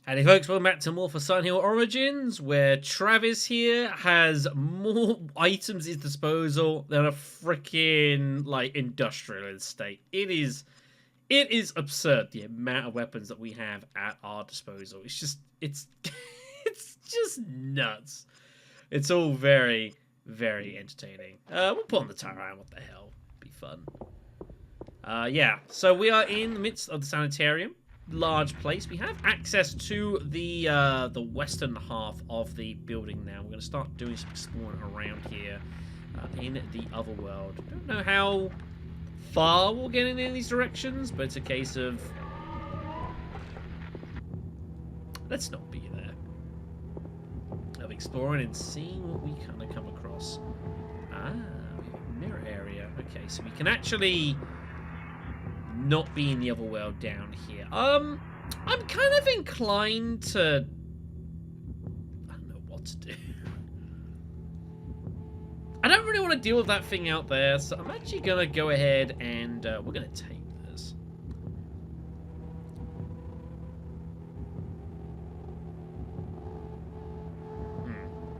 Howdy folks, welcome back to more for Silent Hill Origins, where Travis here has more items at his disposal than a freaking, like, industrial estate. It is absurd, the amount of weapons that we have at our disposal. It's just, it's just nuts. It's all very, very entertaining. We'll put on the Sanitarium, what the hell, be fun. Yeah, so we are in the midst of the Sanitarium. Large place. We have access to the western half of the building now. We're going to start doing some exploring around here in the other world. Don't know how far we'll get in these directions, but it's a case of let's not be there. Of exploring and seeing what we kind of come across. Ah, we have a mirror area. Okay, so we can actually not be in the other world down here. I'm kind of inclined to... I don't know what to do. I don't really want to deal with that thing out there, so I'm actually going to go ahead and we're going to take this.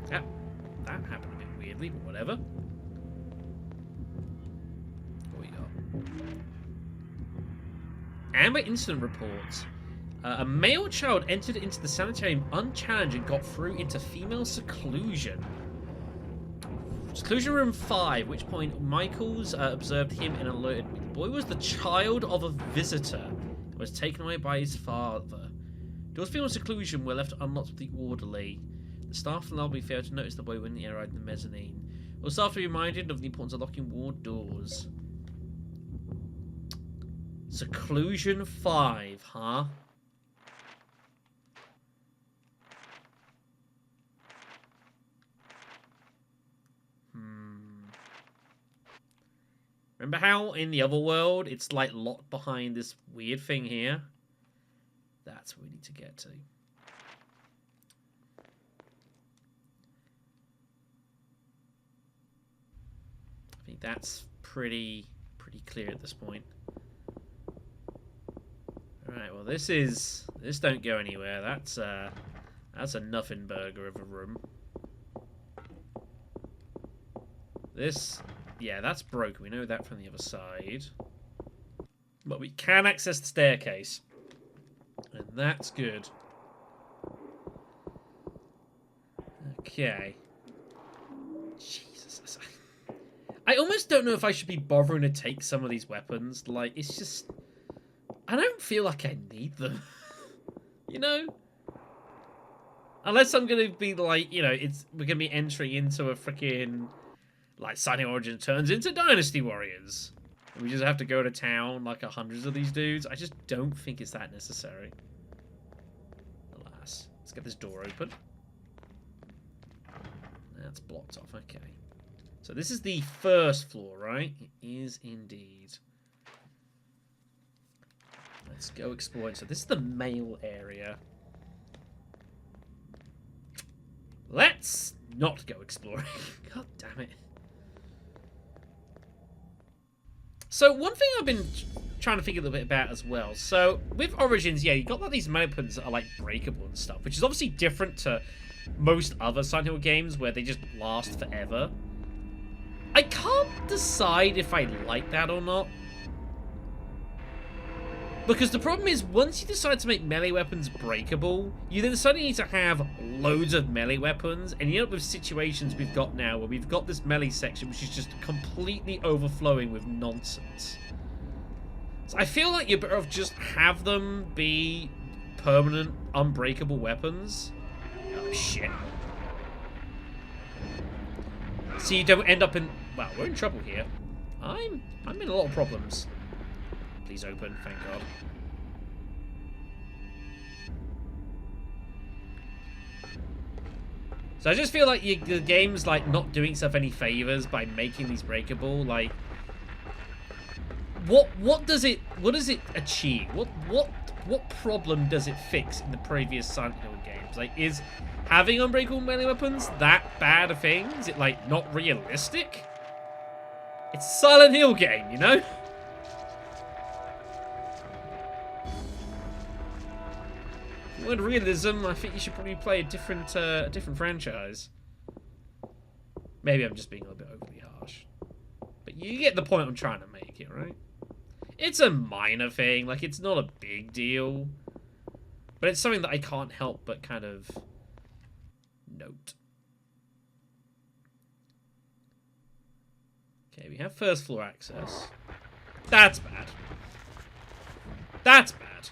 That happened a bit weirdly, but whatever. What we got? Amber incident reports. A male child entered into the sanitarium unchallenged and got through into female seclusion. Seclusion room 5, which point Michaels observed him and alerted me. The boy was the child of a visitor and was taken away by his father. Doors to female seclusion were left unlocked with the orderly. The staff in the lobby failed to notice the boy when he arrived in the mezzanine. All staff were reminded of the importance of locking ward doors. Seclusion 5, huh? Remember how in the other world it's like locked behind this weird thing here? That's what we need to get to. I think that's pretty clear at this point. Alright, well this don't go anywhere. That's a nothing burger of a room. Yeah, that's broken. We know that from the other side. But we can access the staircase. And that's good. Okay. Jesus. I almost don't know if I should be bothering to take some of these weapons. Like, it's just... I don't feel like I need them. You know? Unless I'm going to be like, you know, we're going to be entering into a freaking... Like, Silent Hill Origins turns into Dynasty Warriors. And we just have to go to town, like, hundreds of these dudes. I just don't think it's that necessary. Alas. Let's get this door open. That's blocked off, okay. So this is the first floor, right? It is indeed. Let's go exploring. So this is the male area. Let's not go exploring. God damn it. So one thing I've been trying to think a little bit about as well. So with Origins, yeah, you got like these weapons that are like breakable and stuff, which is obviously different to most other Silent Hill games where they just last forever. I can't decide if I like that or not. Because the problem is, once you decide to make melee weapons breakable, you then suddenly need to have loads of melee weapons, and you end up with situations we've got now, where we've got this melee section which is just completely overflowing with nonsense. So I feel like you're better off just have them be permanent, unbreakable weapons. Oh, shit. So you don't end up in... Well, we're in trouble here. I'm in a lot of problems. Please open, thank God. So I just feel like the game's like not doing itself any favors by making these breakable. Like, what does it achieve? What problem does it fix in the previous Silent Hill games? Like, is having unbreakable melee weapons that bad a thing? Is it like not realistic? It's a Silent Hill game, you know? you want realism, I think you should probably play a different franchise. Maybe I'm just being a little bit overly harsh. But you get the point I'm trying to make here, right? It's a minor thing, like it's not a big deal. But it's something that I can't help but kind of note. Okay, we have first floor access. That's bad. That's bad.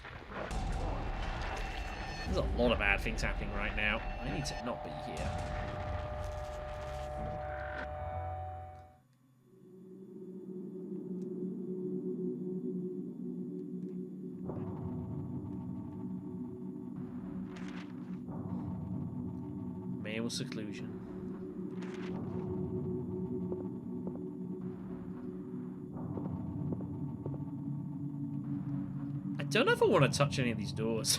There's a lot of bad things happening right now. I need to not be here. Male seclusion. I don't know if I want to touch any of these doors.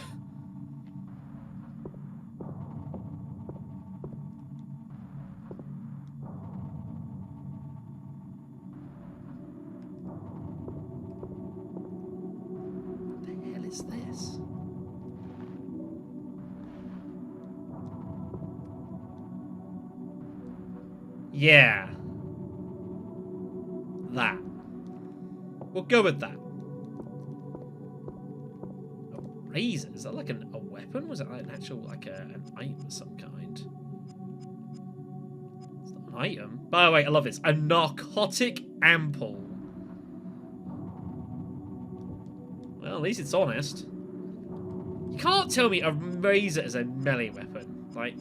What the hell is this? Yeah. That. We'll go with that. A razor? Is that like a weapon? Was that like an actual, like an item of some kind? It's not an item. By the way, I love this. A narcotic ampoule. Well, at least it's honest. You can't tell me a razor is a melee weapon. Like...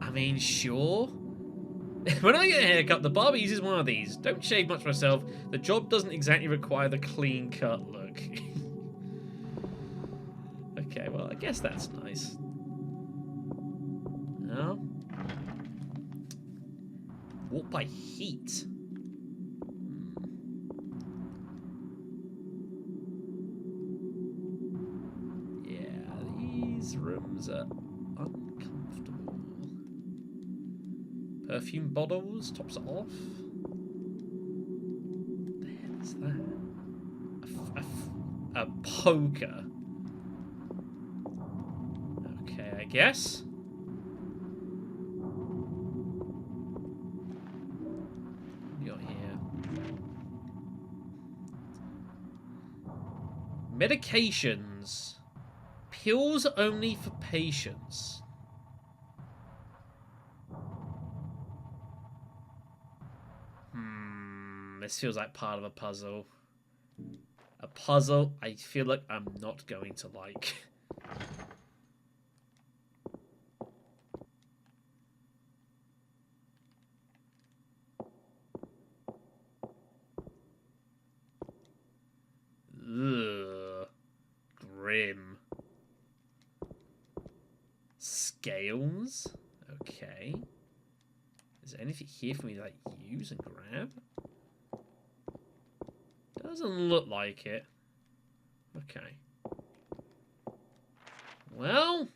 I mean, sure. When I get a haircut, the barber uses one of these. Don't shave much myself. The job doesn't exactly require the clean-cut look. Okay, well, I guess that's nice. No? Warped by heat. Yeah, these rooms are uncomfortable. Perfume bottles, tops it off. What the hell is that? A poker. Okay, I guess. What do you got here? Medications. Pills only for patients. This feels like part of a puzzle. A puzzle I feel like I'm not going to like. Ugh. Grim. Scales? Okay. Is there anything here for me to like use and grab? Doesn't look like it. Okay. Well,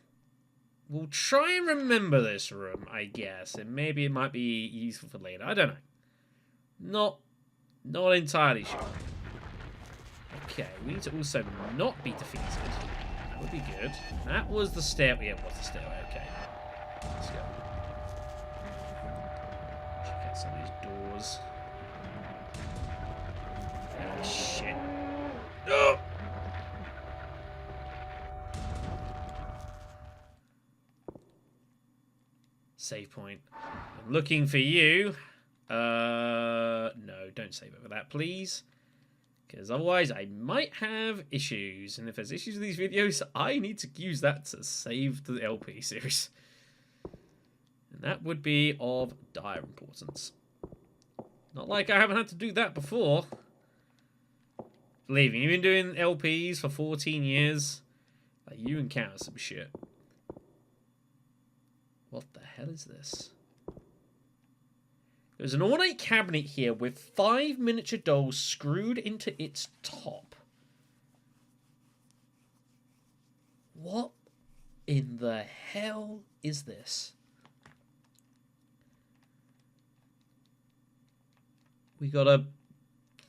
we'll try and remember this room, I guess. And maybe it might be useful for later. I don't know. Not entirely sure. Okay, we need to also not be defeated. That would be good. That was the stairway. Yeah, it was the stairway. Okay. Let's go. Check out some of these doors. Oh, shit. No! Save point. I'm looking for you. No, don't save over that, please. Because otherwise I might have issues. And if there's issues with these videos, I need to use that to save the LP series. And that would be of dire importance. Not like I haven't had to do that before. Believe me, you've been doing LPs for 14 years. Like, you encounter some shit. What the hell is this? There's an ornate cabinet here with 5 miniature dolls screwed into its top. What in the hell is this? We got a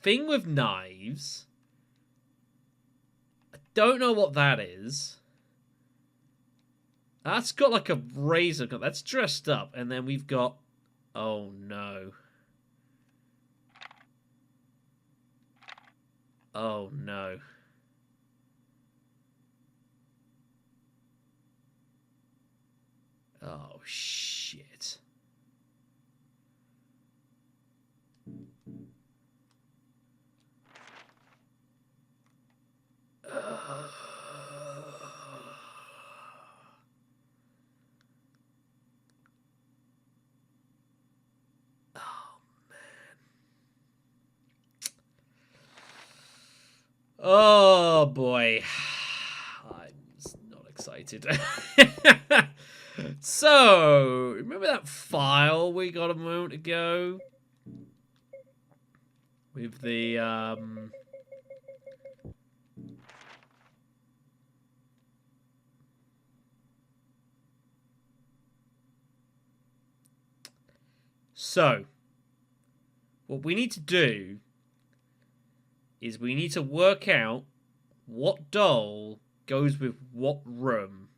thing with knives. Don't know what that is. That's got like a razor gun. That's dressed up. And then we've got... Oh, no. Oh, no. Oh, shit. Oh, boy. I'm not excited. So, remember that file we got a moment ago? With the, So, what we need to do is we need to work out what doll goes with what room.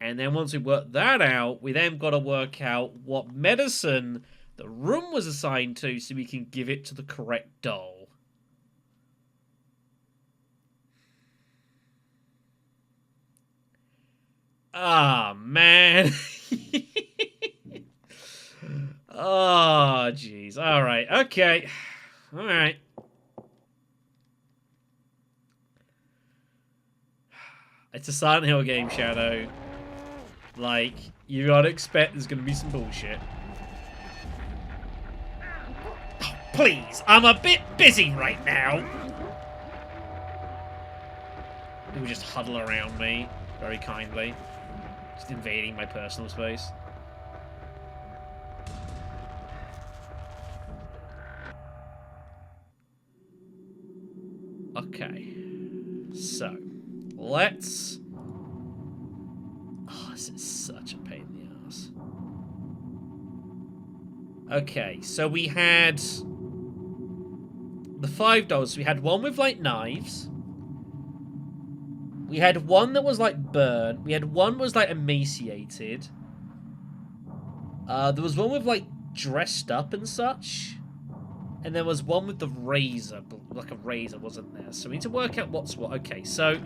And then once we work that out, we then got to work out what medicine the room was assigned to so we can give it to the correct doll. Ah, man. Oh, jeez. All right. Okay. All right. It's a Silent Hill game, Shadow. Like, you gotta expect there's gonna be some bullshit. Oh, please, I'm a bit busy right now. They would just huddle around me very kindly. Just invading my personal space. Okay. So, let's... Oh, this is such a pain in the ass. Okay, so we had... the 5 dolls. We had one with, like, knives. We had one that was, like, burnt. We had one that was, like, emaciated. There was one with, like, dressed up and such. And there was one with the razor, but like a razor wasn't there. So we need to work out what's what. Okay, so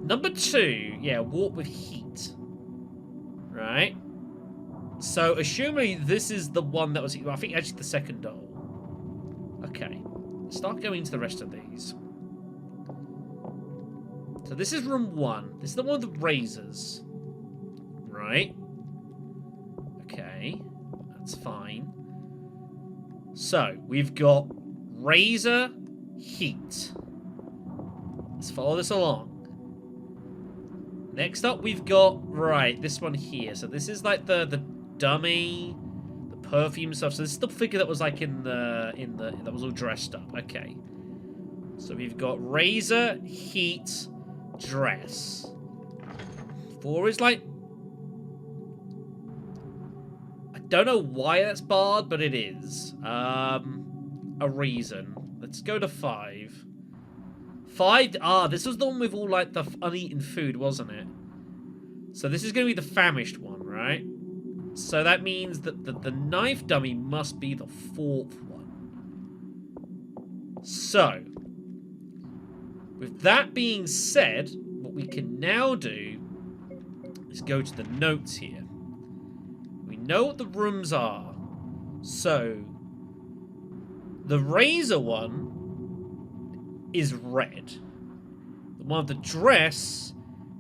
number 2, yeah, warp with heat. Right? So assuming this is the one that was, I think actually the second doll. Okay, start going to the rest of these. So this is room 1. This is the one with the razors. Right? Okay, that's fine. So, we've got razor, heat. Let's follow this along. Next up, we've got, right, this one here. So this is like the dummy, the perfume stuff. So this is the figure that was like that was all dressed up. Okay. So we've got razor, heat, dress. 4 is like... Don't know why that's barred, but it is. A reason. Let's go to 5. 5... this was the one with all, like, the uneaten food, wasn't it? So this is going to be the famished one, right? So that means that the knife dummy must be the 4th one. So, with that being said, what we can now do is go to the notes here. We know what the rooms are. So, the razor one is red. The one with the dress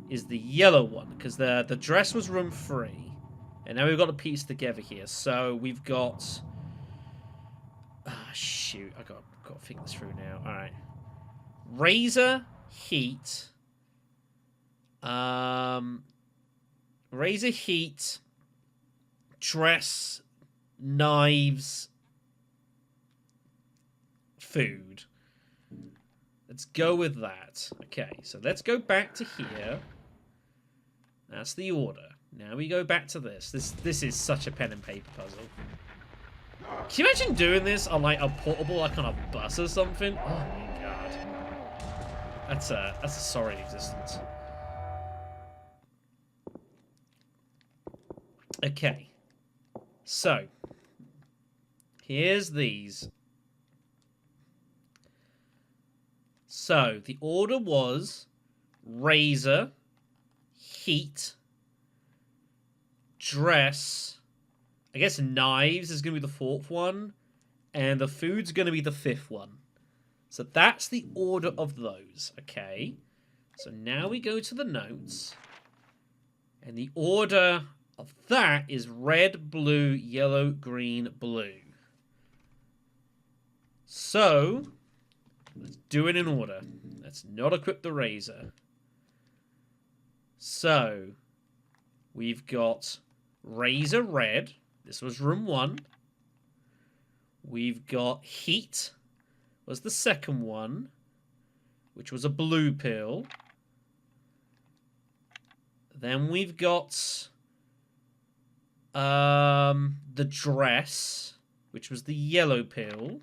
is the yellow one, because the dress was room 3. And now we've got to piece together here. So, we've got... Ah, shoot. I've got to think this through now. Alright. Razor, heat. Razor, heat... Dress, knives, food. Let's go with that. Okay, so let's go back to here. That's the order. Now we go back to this. This is such a pen and paper puzzle. Can you imagine doing this on like a portable, like on a bus or something? Oh my god. That's a sorry existence. Okay. So, here's these. So, the order was razor, heat, dress. I guess knives is going to be the fourth one. And the food's going to be the fifth one. So that's the order of those. Okay. So now we go to the notes. And the order of that is red, blue, yellow, green, blue. So, let's do it in order. Let's not equip the razor. So, we've got razor red. This was room 1. We've got heat was the second one, which was a blue pill. Then we've got the dress, which was the yellow pill.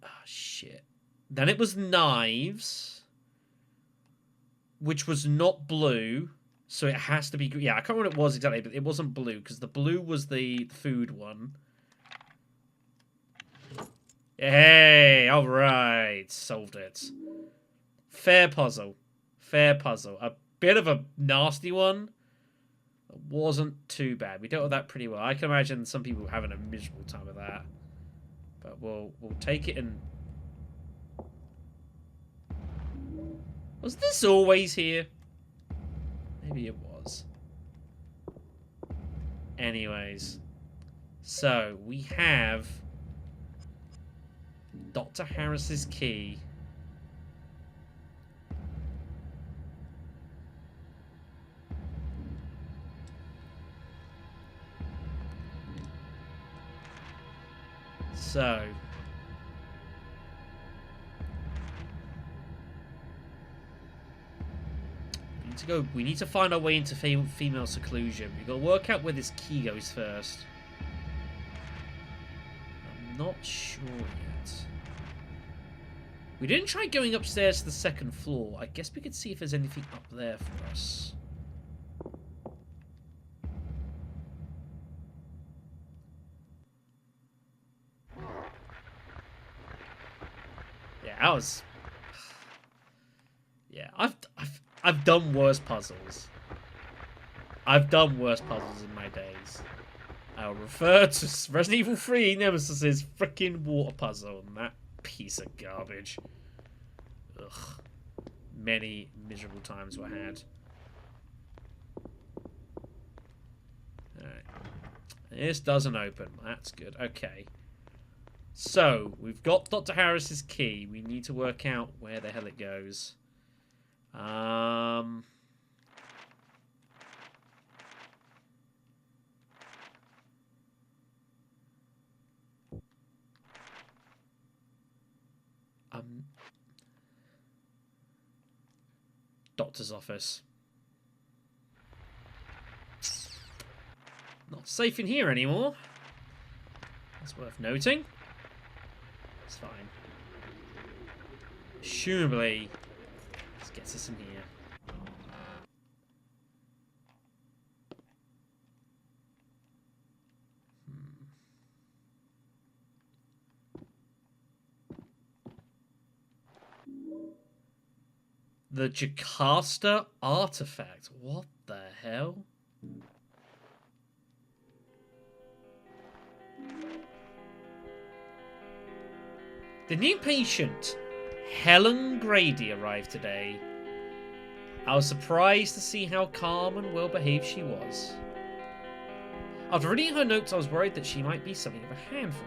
Ah, shit. Then it was knives, which was not blue, so it has to be... Yeah, I can't remember what it was exactly, but it wasn't blue, because the blue was the food one. Hey, alright, solved it. Fair puzzle. Fair puzzle. A bit of a nasty one. It wasn't too bad. We dealt with that pretty well. I can imagine some people having a miserable time with that. But we'll take it and... Was this always here? Maybe it was. Anyways. So, we have... Dr. Harris's key. So... We need to find our way into female seclusion. We've got to work out where this key goes first. I'm not sure yet. We didn't try going upstairs to the second floor. I guess we could see if there's anything up there for us. Yeah, that was... Yeah, I've done worse puzzles. I've done worse puzzles in my days. I'll refer to Resident Evil 3 Nemesis's freaking water puzzle and that piece of garbage. Ugh. Many miserable times were had. Alright. This doesn't open. That's good. Okay. So, we've got Dr. Harris's key. We need to work out where the hell it goes. Doctor's office. Not safe in here anymore. That's worth noting. It's fine. Assumably, this gets us in here. The Jocasta artifact. What the hell? The new patient, Helen Grady, arrived today. I was surprised to see how calm and well behaved she was. After reading her notes, I was worried that she might be something of a handful.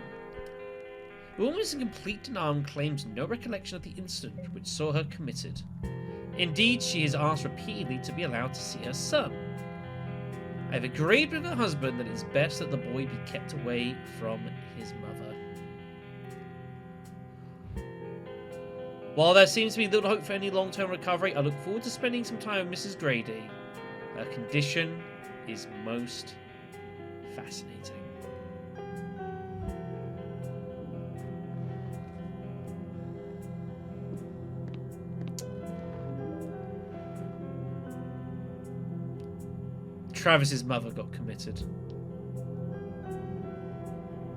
The woman is in complete denial and claims no recollection of the incident which saw her committed. Indeed, she has asked repeatedly to be allowed to see her son. I have agreed with her husband that it is best that the boy be kept away from his mother. While there seems to be little hope for any long-term recovery, I look forward to spending some time with Mrs. Grady. Her condition is most fascinating. Travis's mother got committed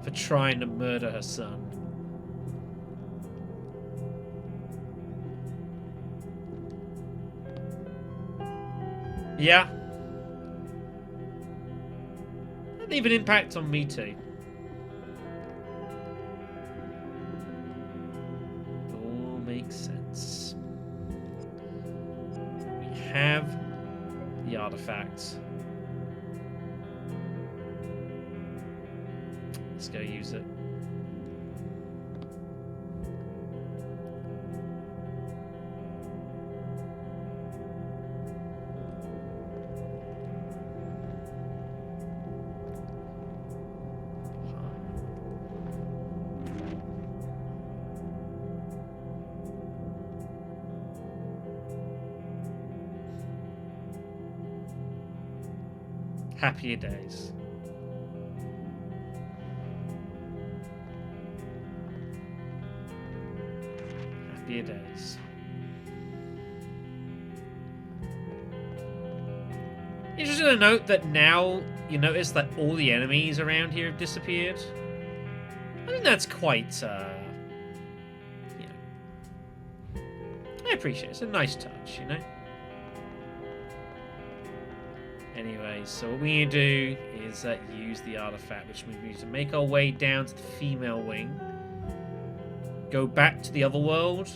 for trying to murder her son. Yeah. That leave an impact on me too. It all makes sense. We have the artifacts. Let's go use it. Happier days. Happier days. Interesting to note that now you notice that all the enemies around here have disappeared. I think that's quite, you know, I appreciate it. It's a nice touch, you know? Anyway, so what we need to do is use the artifact, which means we need to make our way down to the female wing, go back to the other world,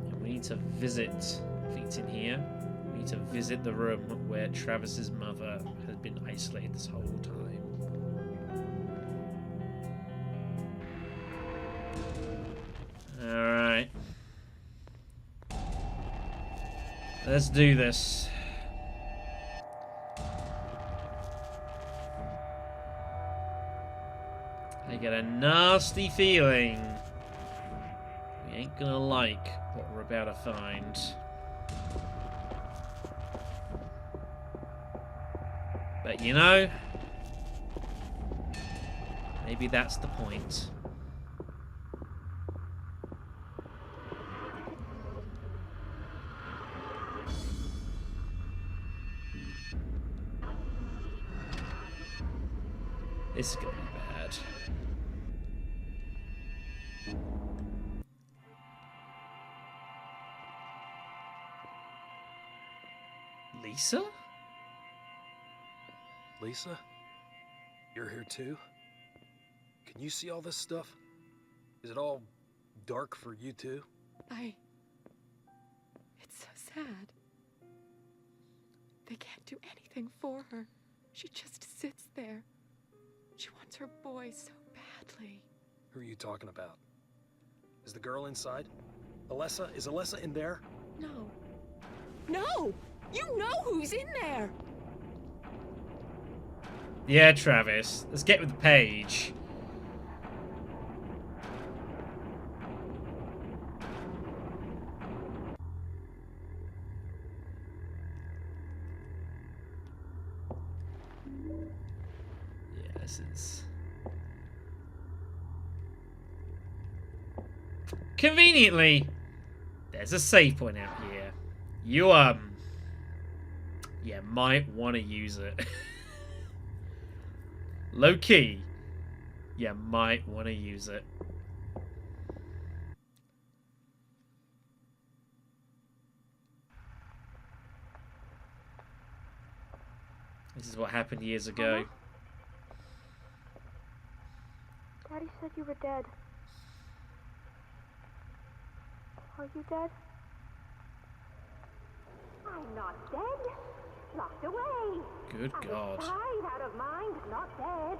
and we need to visit, I think it's in here, we need to visit the room where Travis's mother has been isolated this whole time. Alright. Let's do this. I get a nasty feeling we ain't gonna like what we're about to find. But you know, maybe that's the point. This is gonna be bad. Lisa? Lisa? You're here too? Can you see all this stuff? Is it all dark for you too? It's so sad. They can't do anything for her. She just sits there. She wants her boy so badly. Who are you talking about? Is the girl inside? Alessa? Is Alessa in there? No. No! You know who's in there! Yeah, Travis. Let's get with the page. Yeah, this is... Conveniently, there's a save point out here. You, yeah, might want to use it. Low key, you might want to use it. This is what happened years ago. Daddy said you were dead. Are you dead? I'm not dead. Locked away. Good God. Inside, out of mind, not dead.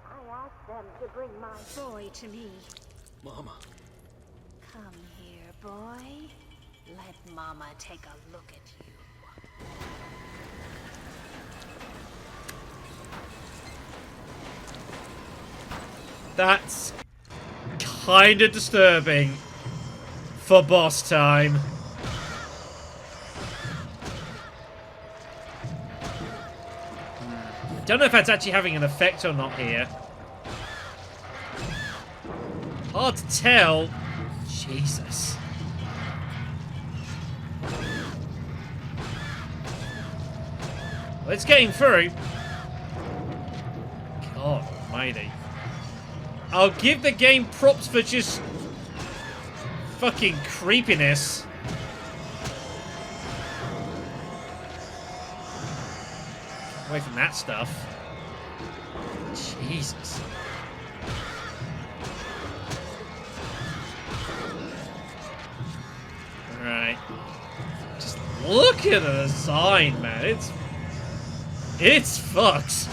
I asked them to bring my boy to me. Mama. Come here, boy. Let Mama take a look at you. That's kind of disturbing for boss time. Don't know if that's actually having an effect or not here. Hard to tell. Jesus. Let's get him through. God almighty. I'll give the game props for just fucking creepiness. Away from that stuff. Jesus. Alright. Just look at the design, man. It's fucked.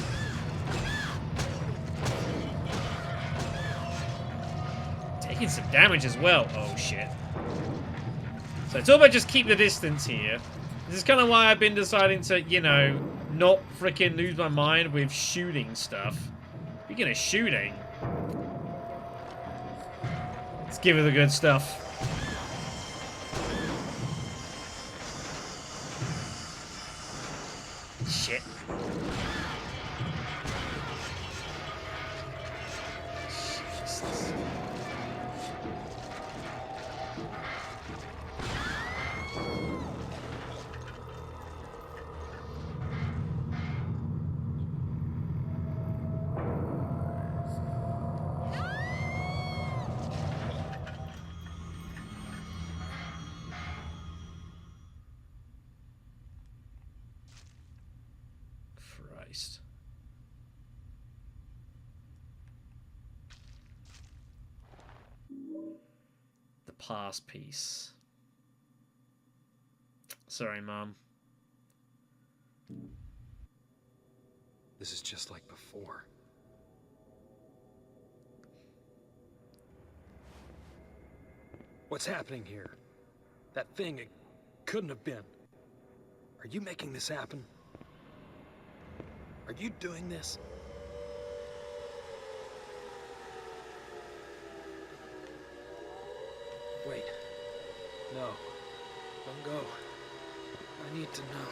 Taking some damage as well. Oh shit. So it's all about just keep the distance here. This is kind of why I've been deciding to, you know, not freaking lose my mind with shooting stuff. Speaking of shooting, let's give it the good stuff. Shit. Jesus. Christ. The pass piece. Sorry, Mom. This is just like before. What's happening here? That thing, it couldn't have been. Are you making this happen? Are you doing this? Wait. No. Don't go. I need to know.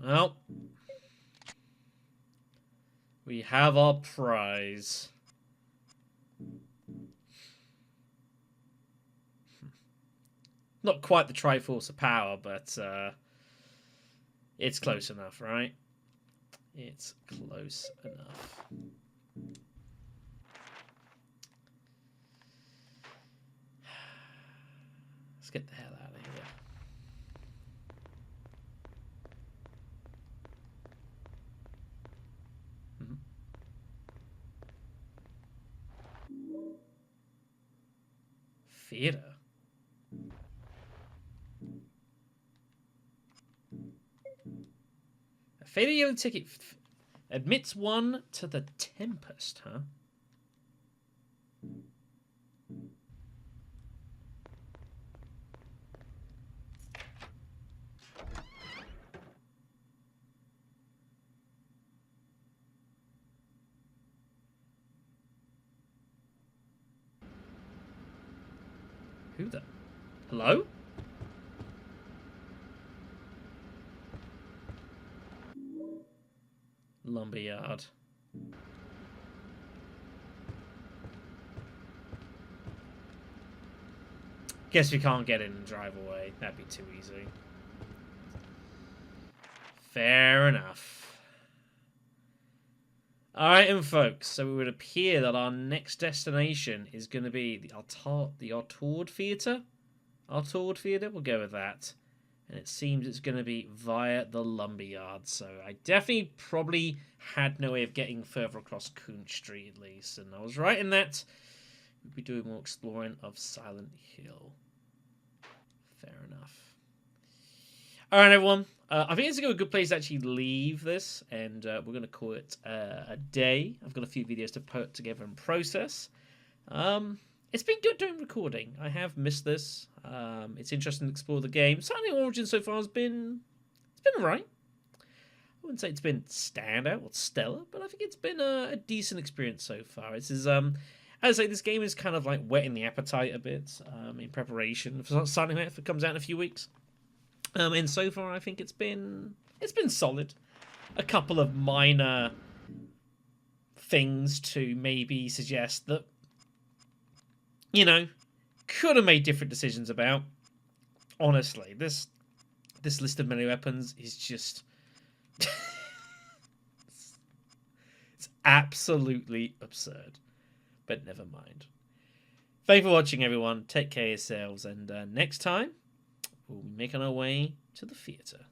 Well, we have our prize. Not quite the Triforce of Power, but it's close enough, right? It's close enough. Let's get the hell out of here. Theater. A fatal yellow ticket admits one to the Tempest, huh? Who the? Hello? Lumberyard. Guess we can't get in and drive away. That'd be too easy. Fair enough. Alright, and folks, so it would appear that our next destination is going to be the Artord Theatre? Artord Theatre? We'll go with that. And it seems it's going to be via the Lumberyard. So I definitely probably had no way of getting further across Coont Street, at least. And I was right in that we'd be doing more exploring of Silent Hill. Fair enough. Alright, everyone. I think it's a good place to actually leave this, and we're going to call it a day. I've got a few videos to put together and process. It's been good doing recording. I have missed this. It's interesting to explore the game. Silent Hill Origins so far it's been alright. wouldn't say it's been standout or stellar, but I think it's been a decent experience so far. This is as I say, this game is kind of like whetting the appetite a bit in preparation for Silent Hill if it comes out in a few weeks. And so far, I think it's been solid. A couple of minor things to maybe suggest that, you know, could have made different decisions about. Honestly, this list of melee weapons is just it's absolutely absurd. But never mind. Thanks for watching, everyone. Take care of yourselves, and next time we'll be making our way to the theatre.